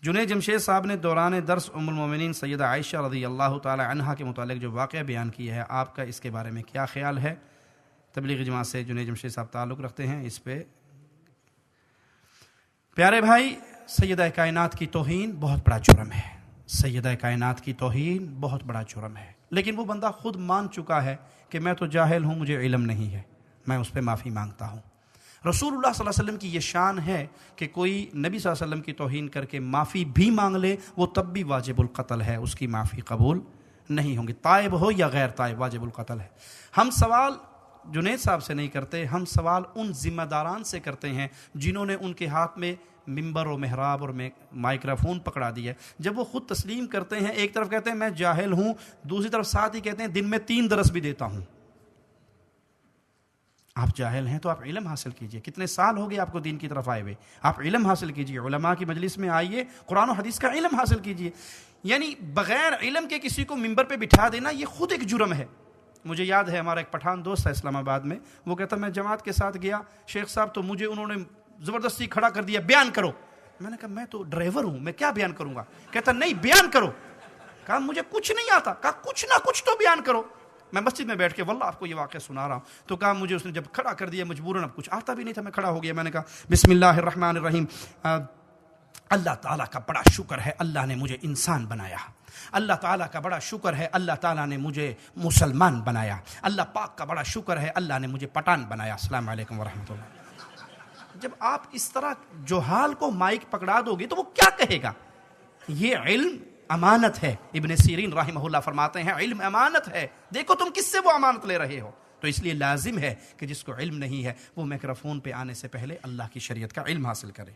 جنید جمشید صاحب نے دوران درس ام المومنین سیدہ عائشہ رضی اللہ تعالی عنہا کے متعلق جو واقعہ بیان کیا ہے، آپ کا اس کے بارے میں کیا خیال ہے؟ تبلیغی جماعت سے جنید جمشید صاحب تعلق رکھتے ہیں، اس پہ پیارے بھائی، سیدہ کائنات کی توہین بہت بڑا جرم ہے، سیدہ کائنات کی توہین بہت بڑا جرم ہے، لیکن وہ بندہ خود مان چکا ہے کہ میں تو جاہل ہوں، مجھے علم نہیں ہے، میں اس پہ معافی مانگتا ہوں۔ رسول اللہ صلی اللہ علیہ وسلم کی یہ شان ہے کہ کوئی نبی صلی اللہ علیہ وسلم کی توہین کر کے معافی بھی مانگ لے، وہ تب بھی واجب القتل ہے، اس کی معافی قبول نہیں ہوں گی، تائب ہو یا غیر تائب، واجب القتل ہے۔ ہم سوال جنید صاحب سے نہیں کرتے، ہم سوال ان ذمہ داران سے کرتے ہیں جنہوں نے ان کے ہاتھ میں ممبر و محراب اور مائکروفون پکڑا دیا۔ جب وہ خود تسلیم کرتے ہیں، ایک طرف کہتے ہیں میں جاہل ہوں، دوسری طرف ساتھ ہی کہتے ہیں دن میں 3 درس بھی دیتا ہوں۔ آپ جاہل ہیں تو آپ علم حاصل کیجئے، کتنے سال ہو گئے آپ کو دین کی طرف آئے ہوئے، آپ علم حاصل کیجئے، علماء کی مجلس میں آئیے، قرآن و حدیث کا علم حاصل کیجئے۔ یعنی بغیر علم کے کسی کو ممبر پہ بٹھا دینا یہ خود ایک جرم ہے۔ مجھے یاد ہے ہمارا ایک پٹھان دوست ہے اسلام آباد میں، وہ کہتا میں جماعت کے ساتھ گیا، شیخ صاحب تو مجھے انہوں نے زبردستی کھڑا کر دیا، بیان کرو۔ میں نے کہا میں تو ڈرائیور ہوں، میں کیا بیان کروں گا؟ کہتا نہیں بیان کرو۔ کہا مجھے کچھ نہیں آتا۔ کہا کچھ نہ کچھ تو بیان کرو۔ میں مسجد میں بیٹھ کے واللہ آپ کو یہ واقعہ سنا رہا ہوں، تو کہا مجھے اس نے جب کھڑا کر دیا مجبوراً، اب کچھ آتا بھی نہیں تھا، میں کھڑا ہو گیا، میں نے کہا بسم اللہ الرحمن الرحیم، اللہ تعالیٰ کا بڑا شکر ہے اللہ نے مجھے انسان بنایا، اللہ تعالیٰ کا بڑا شکر ہے اللہ تعالیٰ نے مجھے مسلمان بنایا، اللہ پاک کا بڑا شکر ہے اللہ نے مجھے پٹھان بنایا، السلام علیکم ورحمۃ اللہ۔ جب آپ اس طرح جوہال کو مائک پکڑا دو گے تو وہ کیا کہے گا؟ یہ علم امانت ہے، ابن سیرین رحمہ اللہ فرماتے ہیں علم امانت ہے، دیکھو تم کس سے وہ امانت لے رہے ہو۔ تو اس لیے لازم ہے کہ جس کو علم نہیں ہے وہ میکروفون پہ آنے سے پہلے اللہ کی شریعت کا علم حاصل کرے۔